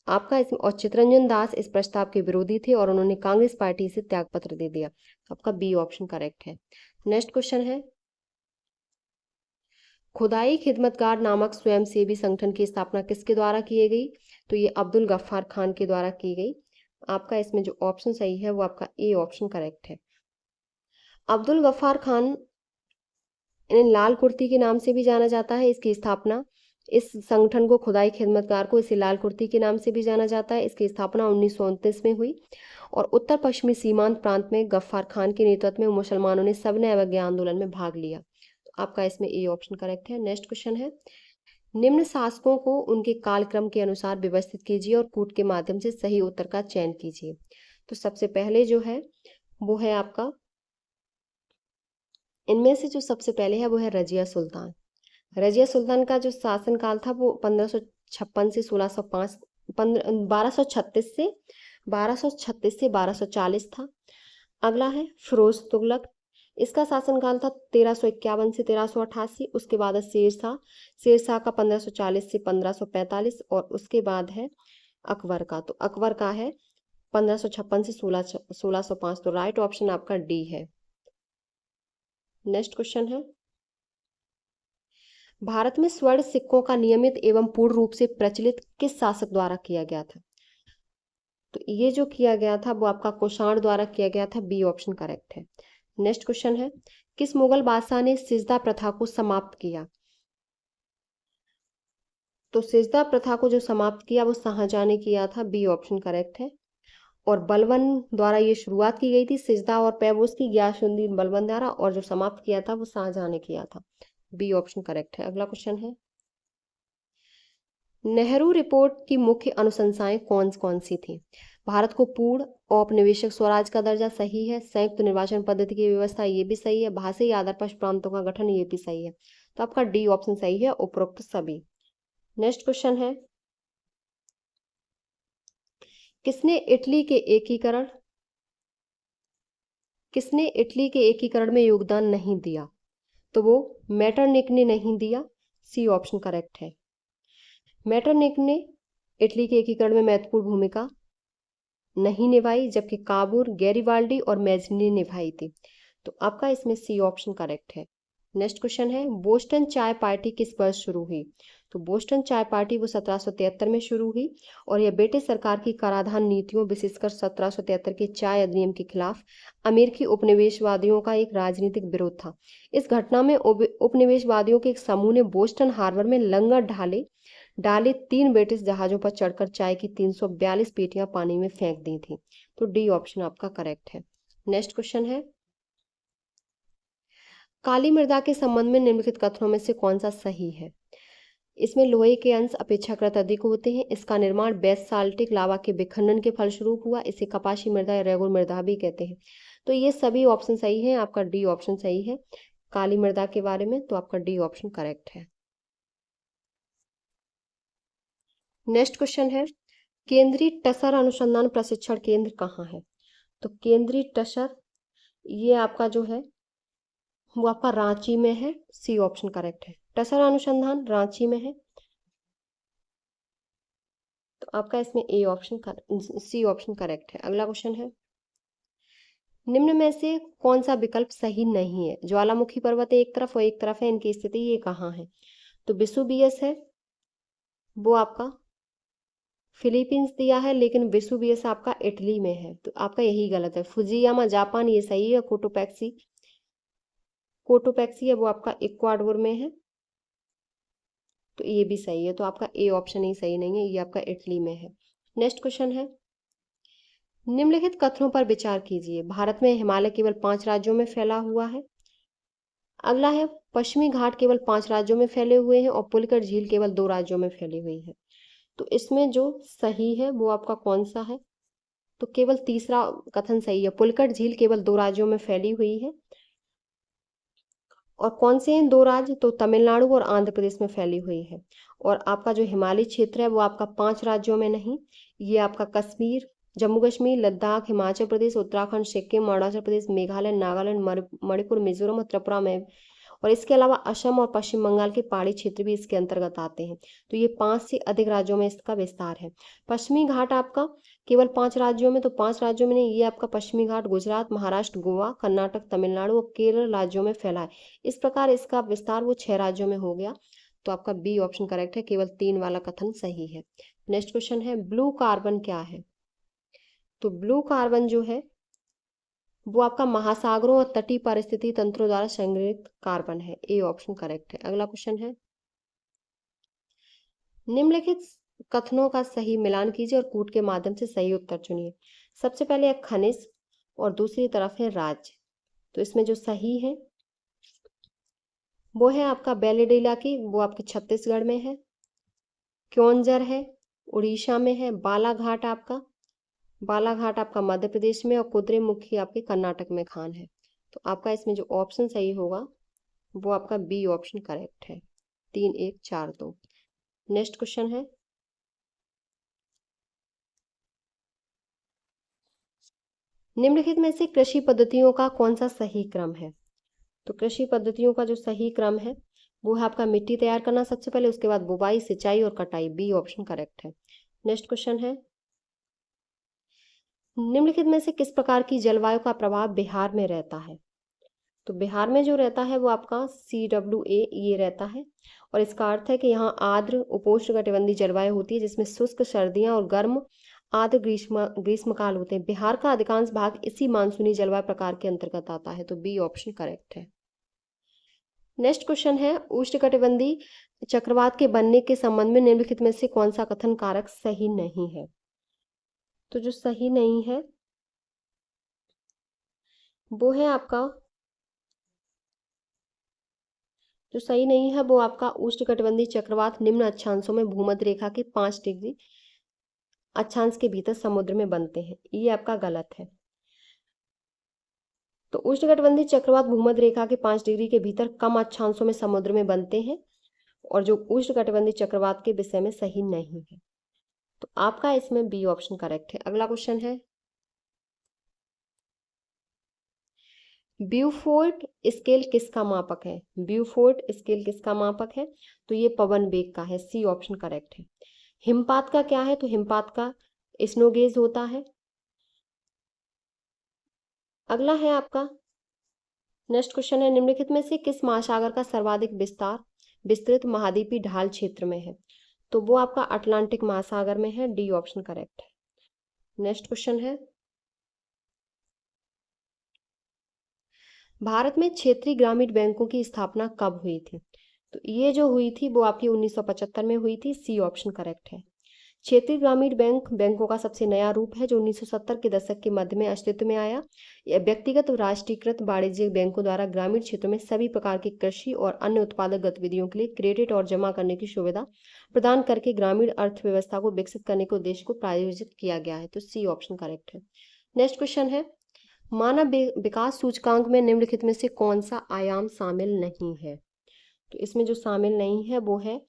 आपका इसमें और चित्तरंजन दास इस प्रस्ताव के विरोधी थे और उन्होंने कांग्रेस पार्टी से त्यागपत्र दे दिया। आपका बी ऑप्शन करेक्ट है। नेक्स्ट क्वेश्चन है, खुदाई खिदमतगार नामक स्वयंसेवी संगठन की स्थापना किसके द्वारा की गई? तो ये अब्दुल गफ्फार खान के द्वारा की गई। आपका इसमें जो ऑप्शन सही है वो आपका ए ऑप्शन करेक्ट है। अब्दुल गफ्फार खान इन्हें लाल कुर्ती के नाम से भी जाना जाता है। इसकी स्थापना, इस संगठन को खुदाई खिदमतगार को इसे लाल कुर्ती के नाम से भी जाना जाता है। इसकी स्थापना 1929 में हुई और उत्तर पश्चिमी सीमांत प्रांत में गफ्फार खान के नेतृत्व में मुसलमानों ने सविनय अवज्ञा आंदोलन में भाग लिया। तो आपका इसमें ए ऑप्शन करेक्ट है। नेक्स्ट क्वेश्चन है, निम्न शासकों को उनके कालक्रम के अनुसार व्यवस्थित कीजिए और कूट के माध्यम से सही उत्तर का चयन कीजिए। तो सबसे पहले जो है वो है आपका, इनमें से जो सबसे पहले है वो है रजिया सुल्तान। रजिया सुल्तान का जो शासनकाल था वो 1556 से 1605 1236 से 1240 था। अगला है फिरोज तुगलक, इसका शासनकाल था 1351 से 1388। उसके बाद है शेरशाह का 1540 से 1545 और उसके बाद है अकबर का। तो अकबर का है 1556 से 1605। तो राइट ऑप्शन आपका डी है। नेक्स्ट क्वेश्चन है, भारत में स्वर्ण सिक्कों का नियमित एवं पूर्ण रूप से प्रचलित किस शासक द्वारा किया गया था? तो ये जो किया गया था वो आपका कुषाण द्वारा किया गया था। बी ऑप्शन करेक्ट है। नेक्स्ट क्वेश्चन है, किस मुगल बादशाह ने सिजदा प्रथा को समाप्त किया? तो सिजदा प्रथा को जो समाप्त किया वो शाहजहां ने किया था। बी ऑप्शन करेक्ट है। और बलबन द्वारा ये शुरुआत की गई थी सिजदा और पैबोस की, गियासुद्दीन बलबन द्वारा, और जो समाप्त किया था वो शाहजहां ने किया था। बी ऑप्शन करेक्ट है। अगला क्वेश्चन है, नेहरू रिपोर्ट की मुख्य अनुशंसाएं कौन कौन सी थी? भारत को पूर्ण औपनिवेशिक स्वराज का दर्जा, सही है। संयुक्त निर्वाचन पद्धति की व्यवस्था, ये भी सही है। भाषाई आधार पर प्रांतों का गठन, ये भी सही है। तो आपका डी ऑप्शन सही है, उपरोक्त सभी। नेक्स्ट क्वेश्चन है, किसने इटली के एकीकरण में योगदान नहीं दिया? तो वो मेटरनिक ने नहीं दिया। सी ऑप्शन करेक्ट है। मेटरनिक ने इटली के एकीकरण में महत्वपूर्ण भूमिका नहीं निभाई, जबकि काबूर, गैरिबाल्डी और मैजनी ने निभाई थी। तो आपका इसमें सी ऑप्शन करेक्ट है। नेक्स्ट क्वेश्चन है, बोस्टन चाय पार्टी किस वर्ष शुरू हुई? तो बोस्टन चाय पार्टी वो 1773 में शुरू हुई और यह ब्रिटिश सरकार की कराधान नीतियों, विशेषकर 1773 के चाय अधिनियम के खिलाफ अमेरिकी उपनिवेशवादियों का एक राजनीतिक विरोध था। इस घटना में उपनिवेशवादियों के एक समूह ने बोस्टन हार्बर में लंगर डाले 3 ब्रिटिश जहाजों पर चढ़कर चाय की 342 पेटियां पानी में फेंक दी थी। तो डी ऑप्शन आपका करेक्ट है। नेक्स्ट क्वेश्चन है, काली मृदा के संबंध में निम्नलिखित कथनों में से कौन सा सही है? इसमें लोहे के अंश अपेक्षाकृत अधिक होते हैं। इसका निर्माण बेसाल्टिक लावा के विखंडन के फलस्वरूप हुआ। इसे कपाशी मृदा या रेगुर मृदा भी कहते हैं। तो ये सभी ऑप्शन सही है। आपका डी ऑप्शन सही है काली मृदा के बारे में। तो आपका डी ऑप्शन करेक्ट है। नेक्स्ट क्वेश्चन है, केंद्रीय टसर अनुसंधान प्रशिक्षण केंद्र कहाँ है? तो केंद्रीय टसर ये आपका जो है वो आपका रांची में है। सी ऑप्शन करेक्ट है। टसर अनुसंधान रांची में है। तो आपका इसमें A option C option correct है। अगला क्वेश्चन है, निम्न में से कौन सा विकल्प सही नहीं है? ज्वालामुखी पर्वत एक तरफ और एक तरफ है, इनकी स्थिति ये कहाँ है? तो वेसुवियस है वो आपका फिलीपींस दिया है, लेकिन वेसुवियस आपका इटली में है। तो आपका यही गलत है। फुजियामा जापान ये सही है। कोटोपैक्सी है वो आपका इक्वाडोर में है। तो ये भी सही है। तो आपका ए ऑप्शन ही सही नहीं है, ये आपका इटली में है। नेक्स्ट क्वेश्चन है, निम्नलिखित कथनों पर विचार कीजिए। भारत में हिमालय केवल 5 राज्यों में फैला हुआ है। अगला है, पश्चिमी घाट केवल 5 राज्यों में फैले हुए हैं और पुलिकट झील केवल 2 राज्यों में फैली हुई है। तो इसमें जो सही है वो आपका कौन सा है? तो केवल तीसरा कथन सही है। पुलिकट झील केवल 2 राज्यों में फैली हुई है। और कौन से हैं 2 राज्य? तो तमिलनाडु और आंध्र प्रदेश में फैली हुई है। और आपका जो हिमालयी क्षेत्र है वो आपका 5 राज्यों में नहीं, ये आपका कश्मीर, जम्मू कश्मीर, लद्दाख, हिमाचल प्रदेश, उत्तराखंड, सिक्किम, अरुणाचल प्रदेश, मेघालय, नागालैंड, मणिपुर, मिजोरम और त्रिपुरा में, और इसके अलावा असम और पश्चिम बंगाल के पहाड़ी क्षेत्र भी इसके अंतर्गत आते हैं। तो ये 5 से अधिक राज्यों में इसका विस्तार है। पश्चिमी घाट आपका केवल 5 राज्यों में, तो 5 राज्यों में नहीं, ये आपका पश्चिमी घाट गुजरात, महाराष्ट्र, गोवा, कर्नाटक, तमिलनाडु और केरल राज्यों में फैला है। इस प्रकार इसका विस्तार वो 6 राज्यों में हो गया। तो आपका बी ऑप्शन करेक्ट है, केवल 3 वाला कथन सही है। नेक्स्ट क्वेश्चन है, ब्लू कार्बन क्या है? तो ब्लू कार्बन जो है वो आपका महासागरों और तटीय पारिस्थितिकी तंत्रों द्वारा संग्रहित कार्बन है। ए ऑप्शन करेक्ट है। अगला क्वेश्चन है, निम्नलिखित कथनों का सही मिलान कीजिए और कूट के माध्यम से सही उत्तर चुनिए। सबसे पहले है खनिज और दूसरी तरफ है राज्य। तो इसमें जो सही है वो है आपका बैलेडीला की, वो आपके छत्तीसगढ़ में है। क्योंझर है, उड़ीसा में है। बालाघाट आपका मध्य प्रदेश में, और कुद्रेमुखी आपके कर्नाटक में खान है। तो आपका इसमें जो ऑप्शन सही होगा वो आपका बी ऑप्शन करेक्ट है। 3 1 4 2। नेक्स्ट क्वेश्चन है, निम्नलिखित में से कृषि पद्धतियों का कौन सा सही क्रम है? तो कृषि पद्धतियों का जो सही क्रम है वो है आपका मिट्टी तैयार करना सबसे पहले, उसके बाद बुवाई, सिंचाई और कटाई। बी ऑप्शन करेक्ट है। नेक्स्ट क्वेश्चन है, निम्नलिखित में से किस प्रकार की जलवायु का प्रभाव बिहार में रहता है? तो बिहार में जो रहता है वो आपका CWA ये रहता है, और इसका अर्थ है कि यहाँ आर्द्र उपोष्णकटिबंधीय जलवायु होती है, जिसमें शुष्क सर्दियाँ और गर्म आर्द्र ग्रीष्मकाल होते हैं। बिहार का अधिकांश भाग इसी मानसूनी जलवायु प्रकार के अंतर्गत आता है। तो बी ऑप्शन करेक्ट है। नेक्स्ट क्वेश्चन है, उष्णकटिबंधीय चक्रवात के बनने के संबंध में निम्नलिखित में से कौन सा कथन कारक सही नहीं है? तो जो सही नहीं है वो है आपका, जो सही नहीं है वो आपका उष्णकटिबंधीय चक्रवात निम्न अक्षांशों में भूमध्य रेखा के 5 डिग्री अक्षांश के भीतर समुद्र में बनते हैं। ये आपका गलत है। तो उष्णकटिबंधीय चक्रवात भूमध्य रेखा के 5 डिग्री के भीतर कम अक्षांशों में समुद्र में बनते हैं, और जो उष्णकटिबंधीय चक्रवात के विषय में सही नहीं है। तो आपका इसमें बी ऑप्शन करेक्ट है। अगला क्वेश्चन है, ब्यूफोर्ट स्केल किसका मापक है? ब्यूफोर्ट स्केल किसका मापक है? तो ये पवन वेग का है। सी ऑप्शन करेक्ट है। हिमपात का क्या है? तो हिमपात का स्नो गेज होता है। अगला है आपका, नेक्स्ट क्वेश्चन है, निम्नलिखित में से किस महासागर का सर्वाधिक विस्तृत महाद्वीपीय ढाल क्षेत्र में है? तो वो आपका अटलांटिक महासागर में है। डी ऑप्शन करेक्ट है। नेक्स्ट क्वेश्चन है, भारत में क्षेत्रीय ग्रामीण बैंकों की स्थापना कब हुई थी? तो ये जो हुई थी वो आपकी 1975 में हुई थी। सी ऑप्शन करेक्ट है। क्षेत्रीय ग्रामीण बैंकों का सबसे नया रूप है जो 1970 के दशक के मध्य में अस्तित्व में आया। यह व्यक्तिगत राष्ट्रीयकृत वाणिज्यिक बैंकों द्वारा ग्रामीण क्षेत्रों में सभी प्रकार की कृषि और अन्य उत्पादक गतिविधियों के लिए क्रेडिट और जमा करने की सुविधा प्रदान करके ग्रामीण अर्थव्यवस्था को विकसित करने के उद्देश्य को प्रायोजित किया गया है। तो सी ऑप्शन करेक्ट है। नेक्स्ट क्वेश्चन है, मानव विकास सूचकांक में निम्नलिखित में से कौन सा आयाम शामिल नहीं है? तो इसमें जो शामिल नहीं है वो है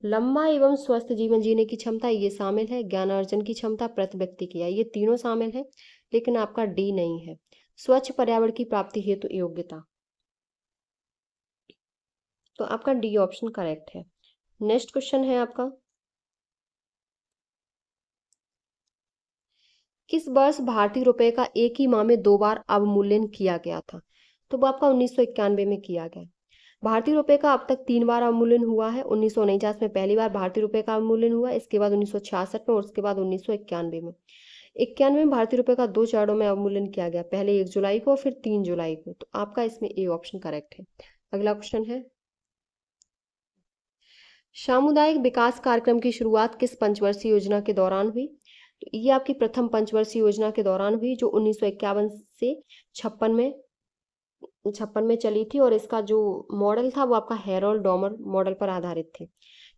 लंबा एवं स्वस्थ जीवन जीने की क्षमता, ये शामिल है। ज्ञान अर्जन की क्षमता, प्रति व्यक्ति की, ये तीनों शामिल है, लेकिन आपका डी नहीं है। स्वच्छ पर्यावरण की प्राप्ति हेतु योग्यता, तो आपका डी ऑप्शन करेक्ट है। नेक्स्ट क्वेश्चन है आपका, किस वर्ष भारतीय रुपए का एक ही माह में 2 बार अवमूल्यन किया गया था? तो वो आपका 1991 में किया गया। भारतीय रुपए का अब तक 3 बार अवमूल्यन हुआ है। 1949 में पहली बार भारतीय रुपए का अवमूल्यन हुआ, इसके बाद 1966 में, और उसके बाद 1991 में। 91 में भारतीय रुपए का 2 चरणों में अवमूल्यन किया गया, पहले 1 जुलाई को, फिर 3 जुलाई को। तो आपका इसमें ए ऑप्शन करेक्ट है। अगला क्वेश्चन है, सामुदायिक विकास कार्यक्रम की शुरुआत किस पंचवर्षीय योजना के दौरान हुई? तो ये आपकी प्रथम पंचवर्षीय योजना के दौरान हुई, जो 1951 से 56 में चली थी, और इसका जो मॉडल था वो आपका हैरोल्ड डॉमर मॉडल पर आधारित थे।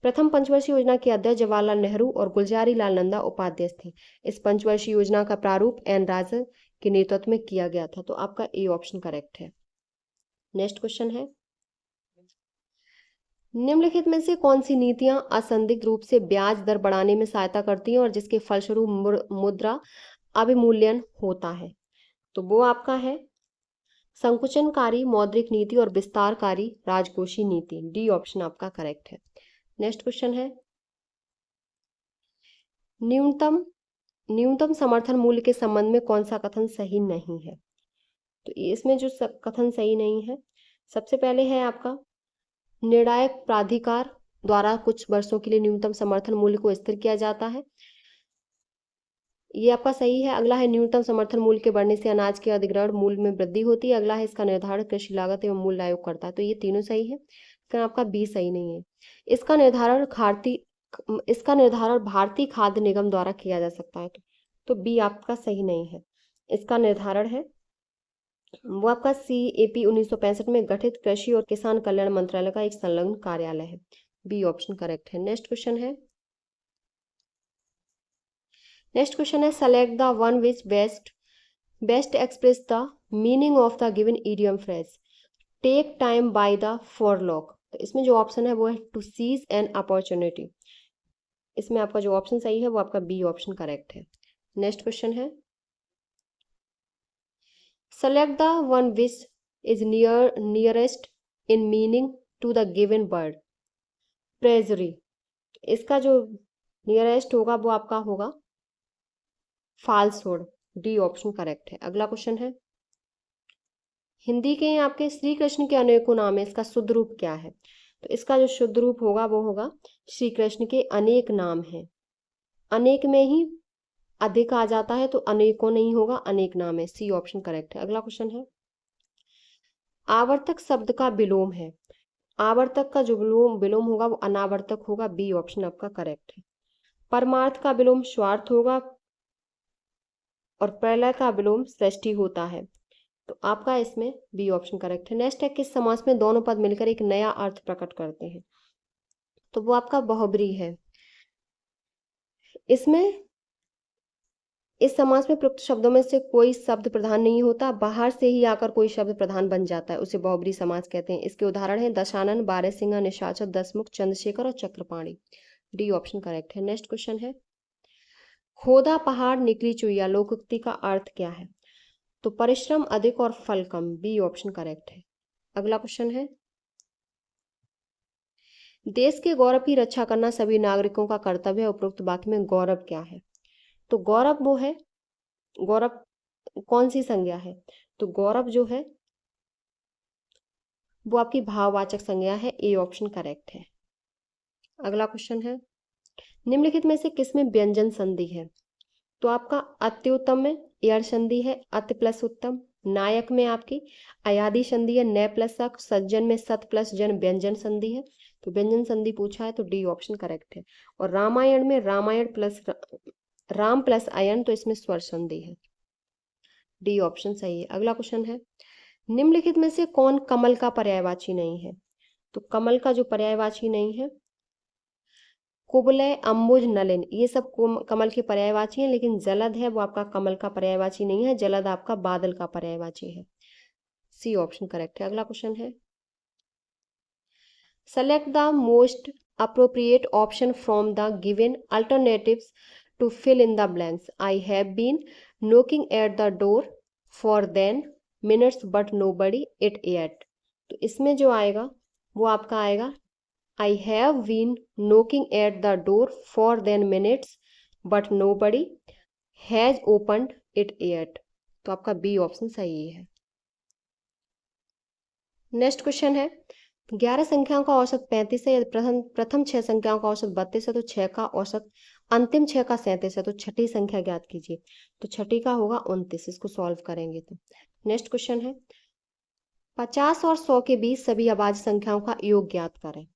प्रथम पंचवर्षीय योजना के अध्यक्ष जवाहरलाल नेहरू और गुलजारी लाल नंदा उपाध्याय थे। इस पंचवर्षीय योजना का प्रारूप एन राजा के नेतृत्व में किया गया था। तो आपका ए ऑप्शन करेक्ट है। नेक्स्ट क्वेश्चन है, निम्नलिखित में से कौन सी नीतियां असंदिग्ध रूप से ब्याज दर बढ़ाने में सहायता करती हैं और जिसके फलस्वरूप मुद्रा अवमूल्यन होता है? तो वो आपका है संकुचनकारी मौद्रिक नीति और विस्तारकारी राजकोषीय नीति। डी ऑप्शन आपका करेक्ट है। नेक्स्ट क्वेश्चन है, न्यूनतम न्यूनतम समर्थन मूल्य के संबंध में कौन सा कथन सही नहीं है? तो इसमें जो कथन सही नहीं है, सबसे पहले है आपका निर्णायक प्राधिकार द्वारा कुछ वर्षों के लिए न्यूनतम समर्थन मूल्य को स्थिर किया जाता है, ये आपका सही है। अगला है न्यूनतम समर्थन मूल्य के बढ़ने से अनाज के अधिग्रहण मूल्य में वृद्धि होती है। अगला है इसका निर्धारण कृषि लागत एवं मूल्य आयोग करता है। तो ये तीनों सही है, लेकिन आपका बी सही नहीं है। इसका निर्धारण भारतीय खाद्य निगम द्वारा किया जा सकता है। तो बी आपका सही नहीं है। इसका निर्धारण है वो आपका CAP 1965 में गठित कृषि और किसान कल्याण मंत्रालय का एक संलग्न कार्यालय है। बी ऑप्शन करेक्ट है। नेक्स्ट क्वेश्चन है, select the one which best express the meaning of the given idiom phrase take time by the forelock. तो इसमें जो ऑप्शन है वो है टू सीज एन अपॉर्चुनिटी। इसमें आपका जो ऑप्शन सही है वो आपका बी ऑप्शन करेक्ट है। नेक्स्ट क्वेश्चन है, select the one which is nearest in meaning to the given word perjury. इसका जो नियरेस्ट होगा वो आपका होगा फाल्सहुड। डी ऑप्शन करेक्ट है। अगला क्वेश्चन है, हिंदी के आपके श्री कृष्ण के अनेकों नाम है, इसका शुद्ध रूप क्या है? तो इसका जो शुद्ध रूप होगा वो होगा श्री कृष्ण के अनेक नाम हैं। अनेक में ही अधिक आ जाता है तो अनेकों नहीं होगा, अनेक नाम है। सी ऑप्शन करेक्ट है। अगला क्वेश्चन है, आवर्तक शब्द का विलोम है। आवर्तक का जो विलोम होगा वो अनावर्तक होगा। बी ऑप्शन आपका करेक्ट है। परमार्थ का विलोम स्वार्थ होगा और प्रलय का विलोम सृष्टि होता है। तो आपका इसमें बी ऑप्शन करेक्ट है। नेक्स्ट है, किस समास में दोनों पद मिलकर एक नया अर्थ प्रकट करते हैं? तो वो आपका बहुब्री है। इसमें इस समास में प्रयुक्त शब्दों में से कोई शब्द प्रधान नहीं होता, बाहर से ही आकर कोई शब्द प्रधान बन जाता है, उसे बहुब्री समास कहते हैं। इसके उदाहरण हैं दशानन, बारहसिंगा, निशाचर, दसमुख, चंद्रशेखर और चक्रपाणी। डी ऑप्शन करेक्ट है। नेक्स्ट क्वेश्चन है, खोदा पहाड़ निकली चुईया लोकोक्ति का अर्थ क्या है? तो परिश्रम अधिक और फल कम। बी ऑप्शन करेक्ट है। अगला क्वेश्चन है, देश के गौरव की रक्षा करना सभी नागरिकों का कर्तव्य है। उपरोक्त वाक्य में गौरव क्या है? तो गौरव वो है, गौरव कौन सी संज्ञा है? तो गौरव जो है वो आपकी भाववाचक संज्ञा है। ए ऑप्शन करेक्ट है। अगला क्वेश्चन है, निम्नलिखित में से किसमें व्यंजन संधि है? तो आपका अत्युत्तम में एयर संधि है, अति प्लस उत्तम। नायक में आपकी अयादि संधि है, नय प्लस अक। सज्जन में सत प्लस जन व्यंजन संधि है। तो व्यंजन संधि पूछा है तो डी ऑप्शन करेक्ट है। और रामायण में रामायण प्लस राम प्लस अयन, तो इसमें स्वर संधि है। डी ऑप्शन सही है। अगला क्वेश्चन है, निम्नलिखित में से कौन कमल का पर्यायवाची नहीं है? तो कमल का जो पर्यायवाची नहीं है, कुवलय, अंबुज, नलिन, ये सब कमल के पर्यायवाची हैं, लेकिन जलद है वो आपका कमल का पर्यायवाची नहीं है। जलद आपका बादल का पर्यायवाची है। सी ऑप्शन करेक्ट है। अगला क्वेश्चन है, select the most appropriate option from the given alternatives to fill in the blanks. I have been knocking at the door for 10 minutes but nobody it yet. तो इसमें जो आएगा वो आपका आएगा I have been knocking at the door for 10 minutes but nobody has opened it yet. तो आपका बी ऑप्शन सही है। नेक्स्ट क्वेश्चन है, 11 संख्याओं का औसत 35 है। प्रथम 6 संख्याओं का औसत 32 है तो 6 का औसत अंतिम 6 का 37 है। तो छठी संख्या ज्ञात कीजिए। तो छठी का होगा 29। इसको सॉल्व करेंगे तो नेक्स्ट क्वेश्चन है, 50 और 100 के बीच सभी अभाज्य संख्याओं का योग ज्ञात करें।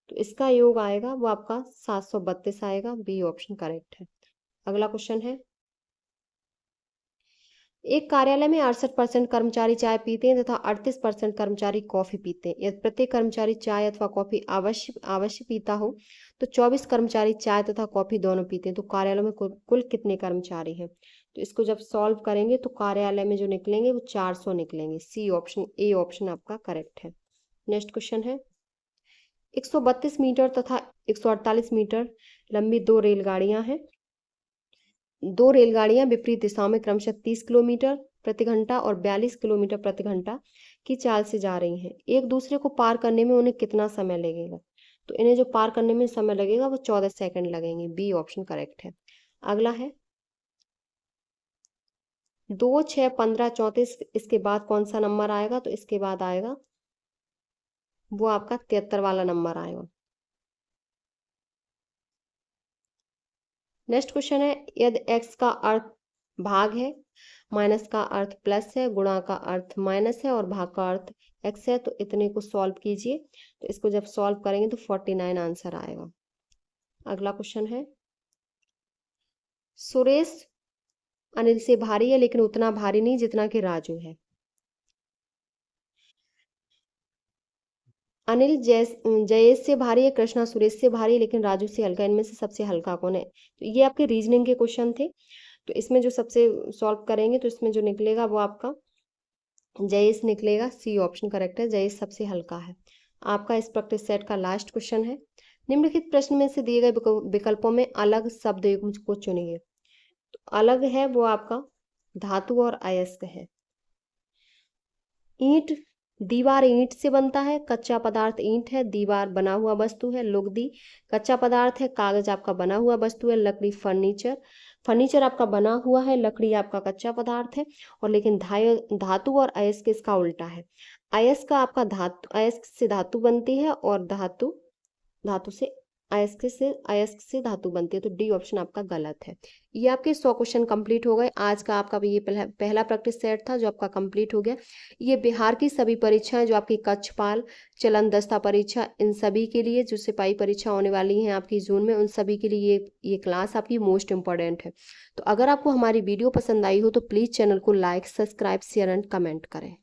तो इसका योग आएगा वो आपका 732 आएगा। बी ऑप्शन करेक्ट है। अगला क्वेश्चन है, एक कार्यालय में 68% कर्मचारी चाय पीते हैं तथा 38% कर्मचारी कॉफी पीते हैं। यदि प्रत्येक कर्मचारी चाय अथवा कॉफी अवश्य पीता हो तो 24 कर्मचारी चाय तथा कॉफी दोनों पीते हैं। तो कार्यालय में कुल कितने कर्मचारी हैं? तो इसको जब सॉल्व करेंगे तो कार्यालय में जो निकलेंगे वो 400 निकलेंगे। सी ऑप्शन, ए ऑप्शन आपका करेक्ट है। नेक्स्ट क्वेश्चन है, 132 मीटर तथा 148 मीटर लंबी दो रेलगाड़ियां हैं। दो रेलगाड़ियां विपरीत दिशाओं में क्रमशः 30 किलोमीटर प्रति घंटा और 42 किलोमीटर प्रति घंटा की चाल से जा रही हैं। एक दूसरे को पार करने में उन्हें कितना समय लगेगा? तो इन्हें जो पार करने में समय लगेगा वो 14 सेकंड लगेंगे। बी ऑप्शन करेक्ट है। अगला है 2, 6, 15, 34, इसके बाद कौन सा नंबर आएगा? तो इसके बाद आएगा वो आपका 73 वाला नंबर आएगा। नेक्स्ट क्वेश्चन है, यदि x का अर्थ भाग है, माइनस का अर्थ प्लस है, गुणा का अर्थ माइनस है और भाग का अर्थ x है, तो इतने को सॉल्व कीजिए। तो इसको जब सॉल्व करेंगे तो 49 आंसर आएगा। अगला क्वेश्चन है, सुरेश अनिल से भारी है लेकिन उतना भारी नहीं जितना कि राजू है। अनिल जयेश से भारी है, कृष्णा सुरेश से भारी है लेकिन राजू से हल्का। इनमें से सबसे हल्का कौन है? तो ये आपके रीजनिंग के क्वेश्चन थे। तो इसमें जो सबसे सॉल्व करेंगे तो इसमें जो निकलेगा वो आपका जयेश निकलेगा। सी ऑप्शन करेक्ट है, जयेश सबसे हल्का है। आपका इस प्रैक्टिस सेट का लास्ट क्वेश्चन है, निम्नलिखित प्रश्न में से दिए गए विकल्पों में अलग शब्द युग्म को चुनिए। तो अलग है वो आपका धातु और अयस्क है। ईंट, दीवार ईंट से बनता है, कच्चा पदार्थ ईंट है, दीवार बना हुआ वस्तु है। लुगदी कच्चा पदार्थ है, कागज आपका बना हुआ वस्तु है। लकड़ी फर्नीचर, फर्नीचर आपका बना हुआ है, लकड़ी आपका कच्चा पदार्थ है। और लेकिन धातु और अयस्क इसका उल्टा है। अयस्क का आपका अयस्क से धातु बनती है और धातु धातु से अयस्क से धातु बनती है। तो डी ऑप्शन आपका गलत है। ये आपके 100 क्वेश्चन कंप्लीट हो गए। आज का आपका ये पहला प्रैक्टिस सेट था जो आपका कंप्लीट हो गया। ये बिहार की सभी परीक्षाएं जो आपकी कक्षपाल, चलन दस्ता परीक्षा, इन सभी के लिए जो सिपाही परीक्षा होने वाली हैं आपकी जून में, उन सभी के लिए ये क्लास आपकी मोस्ट इंपॉर्टेंट है। तो अगर आपको हमारी वीडियो पसंद आई हो तो प्लीज़ चैनल को like, subscribe, share and comment करें।